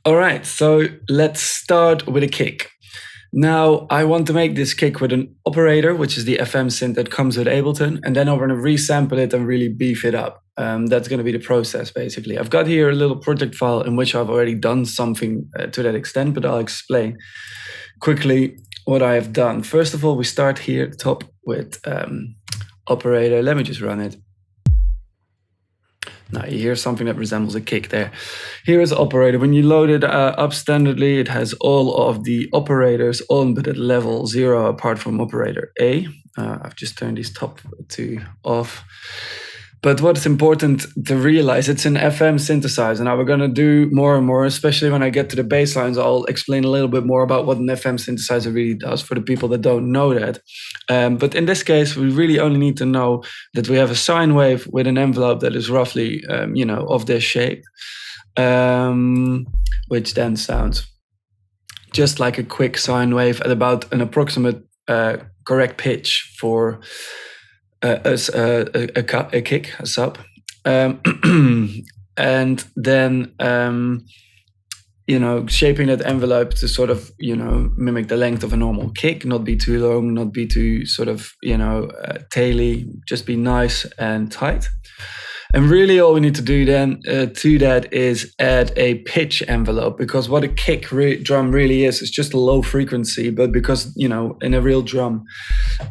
All right, so let's start with a kick. Now, I want to make this kick with an operator, which is the FM synth that comes with Ableton, and then I'm going to resample it and really beef it up. That's going to be the process, basically. I've got here a little project file in which I've already done something to that extent, but I'll explain quickly what I have done. First of all, we start here at the top with operator. Let me just run it. Now you hear something that resembles a kick there. Here is operator. When you load it up standardly, it has all of the operators on, but at level 0 apart from operator A. I've just turned these top two off. But what's important to realize, it's an FM synthesizer. Now we're going to do more and more, especially when I get to the bass lines. I'll explain a little bit more about what an FM synthesizer really does for the people that don't know that. But in this case, we really only need to know that we have a sine wave with an envelope that is roughly, of this shape, which then sounds just like a quick sine wave at about an approximate correct pitch for a kick, a sub, and then shaping that envelope to sort of mimic the length of a normal kick, not be too long, not be too sort of taily, just be nice and tight. And really all we need to do then to that is add a pitch envelope, because what a kick drum really is just a low frequency. But because, in a real drum,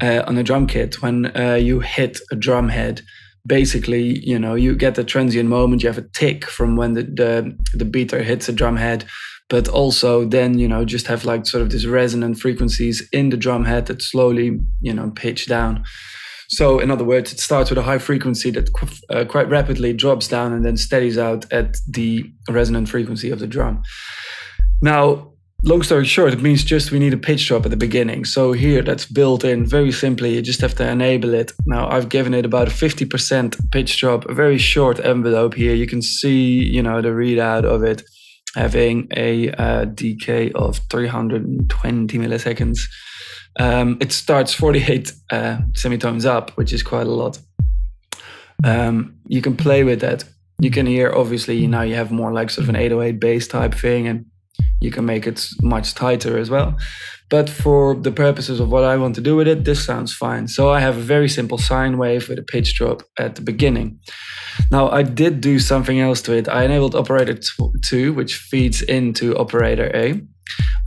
on a drum kit, when you hit a drum head, basically, you get the transient moment, you have a tick from when the beater hits a drum head, but also then, just have like sort of these resonant frequencies in the drum head that slowly, pitch down. So in other words, it starts with a high frequency that quite rapidly drops down and then steadies out at the resonant frequency of the drum. Now, long story short, it means just we need a pitch drop at the beginning. So here, that's built in very simply. You just have to enable it. Now, I've given it about a 50% pitch drop, a very short envelope here. You can see, the readout of it having a decay of 320 milliseconds. It starts 48 semitones up, which is quite a lot. You can play with that. You can hear, obviously, now you have more like sort of an 808 bass type thing, and you can make it much tighter as well. But for the purposes of what I want to do with it, this sounds fine. So I have a very simple sine wave with a pitch drop at the beginning. Now, I did do something else to it. I enabled operator 2, which feeds into operator A.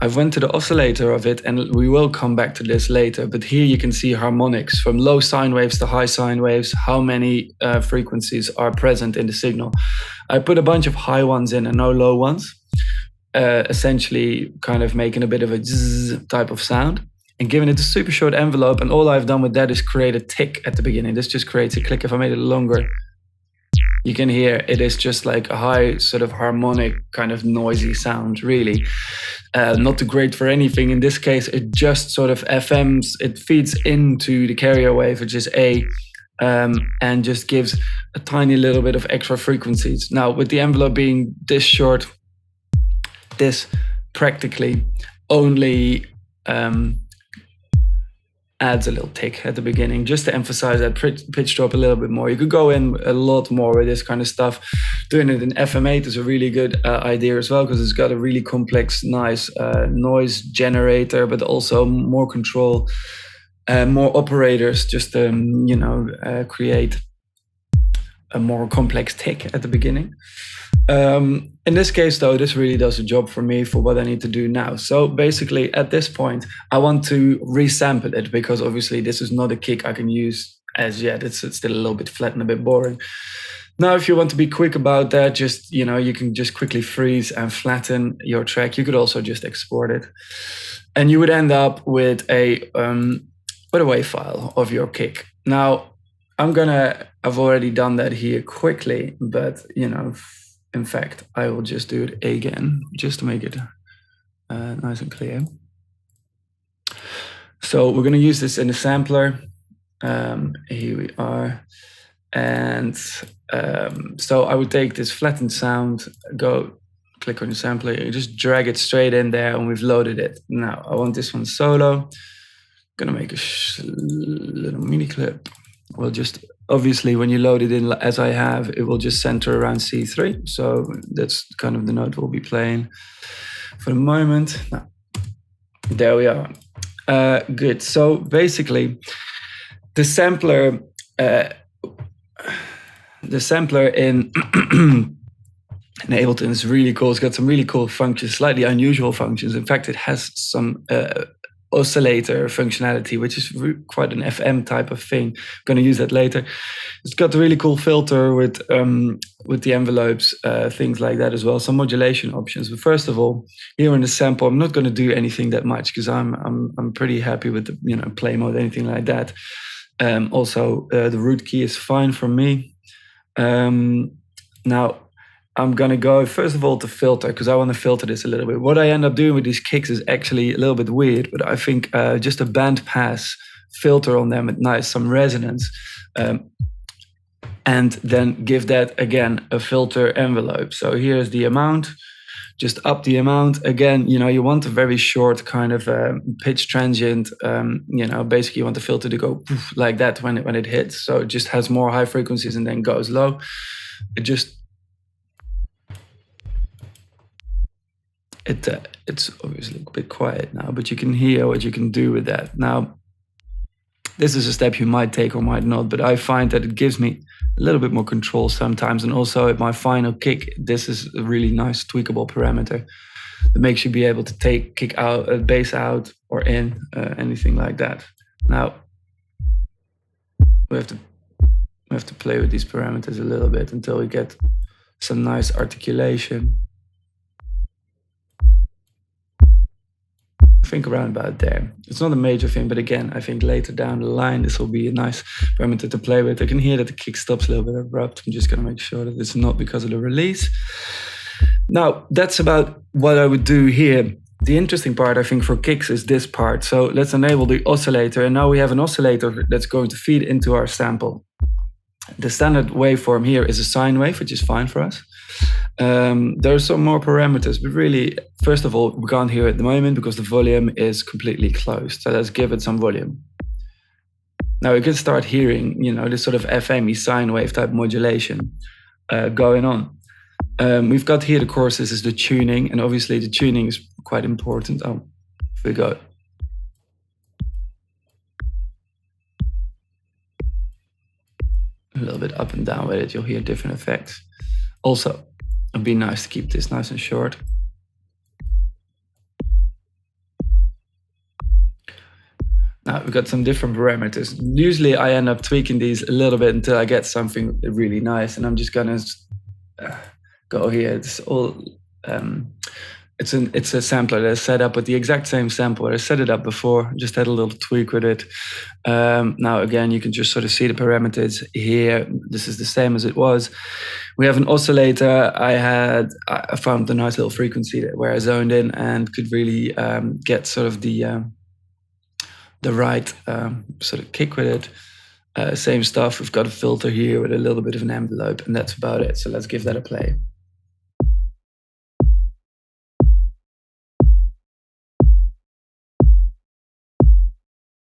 I went to the oscillator of it, and we will come back to this later, but here you can see harmonics from low sine waves to high sine waves, how many frequencies are present in the signal. I put a bunch of high ones in and no low ones, essentially kind of making a bit of a zzz type of sound, and giving it a super short envelope, and all I've done with that is create a tick at the beginning. This just creates a click. If I made it longer, you can hear it is just like a high sort of harmonic kind of noisy sound, really. Not too great for anything. In this case, it just sort of FMs, it feeds into the carrier wave, which is A, and just gives a tiny little bit of extra frequencies. Now, with the envelope being this short, this practically only adds a little tick at the beginning, just to emphasize that pitch drop a little bit more. You could go in a lot more with this kind of stuff. Doing it in FM8 is a really good idea as well, because it's got a really complex, nice noise generator, but also more control, more operators, just to create a more complex tick at the beginning. In this case, though, this really does a job for me for what I need to do now. So basically, at this point, I want to resample it, because obviously this is not a kick I can use as yet. It's still a little bit flat and a bit boring. Now, if you want to be quick about that, just, you can just quickly freeze and flatten your track. You could also just export it. And you would end up with a wave file of your kick. Now, I've already done that here quickly, but, in fact, I will just do it again, just to make it nice and clear. So we're going to use this in the sampler. Here we are. And so I would take this flattened sound, click on the sampler, you just drag it straight in there, and we've loaded it. Now, I want this one solo. I'm going to make a little mini clip. We'll just obviously when you load it in as I have, it will just center around C3. So that's kind of the note we'll be playing for the moment. Now, there we are. Good. So basically, the sampler in in Ableton is really cool. It's got some really cool functions, slightly unusual functions. In fact, it has some oscillator functionality, which is quite an FM type of thing. I'm going to use that later. It's got a really cool filter with the envelopes, things like that as well. Some modulation options. But first of all, here in the sample, I'm not going to do anything that much because I'm pretty happy with the play mode, anything like that. Also, the root key is fine for me. Now, I'm going to go, first of all, to filter, because I want to filter this a little bit. What I end up doing with these kicks is actually a little bit weird, but I think just a band pass filter on them with some resonance, and then give that, again, a filter envelope. So here's the amount, just up the amount. Again, you want a very short kind of pitch transient, basically you want the filter to go poof, like that when it hits. So it just has more high frequencies and then goes low. It's obviously a bit quiet now, but you can hear what you can do with that. Now, this is a step you might take or might not, but I find that it gives me a little bit more control sometimes. And also at my final kick, this is a really nice tweakable parameter that makes you be able to take kick out, bass out or in, anything like that. Now, we have to play with these parameters a little bit until we get some nice articulation. I think around about there. It's not a major thing, but again, I think later down the line, this will be a nice parameter to play with. I can hear that the kick stops a little bit abrupt. I'm just going to make sure that it's not because of the release. Now, that's about what I would do here. The interesting part, I think, for kicks is this part. So let's enable the oscillator. And now we have an oscillator that's going to feed into our sample. The standard waveform here is a sine wave, which is fine for us. There are some more parameters, but really, first of all, we can't hear it at the moment because the volume is completely closed. So let's give it some volume. Now we can start hearing, this sort of FM-y sine wave type modulation going on. We've got here, the course, this is the tuning, and obviously the tuning is quite important. Oh, if we go. A little bit up and down with it, you'll hear different effects. Also, it'd be nice to keep this nice and short. Now we've got some different parameters. Usually I end up tweaking these a little bit until I get something really nice, and I'm just gonna go here. It's all it's a sampler that's set up with the exact same sampler. I set it up before, just had a little tweak with it. Now again, you can just sort of see the parameters here. This is the same as it was. We have an oscillator. I found a nice little frequency where I zoned in and could really get sort of the right sort of kick with it. Same stuff. We've got a filter here with a little bit of an envelope, and that's about it. So let's give that a play.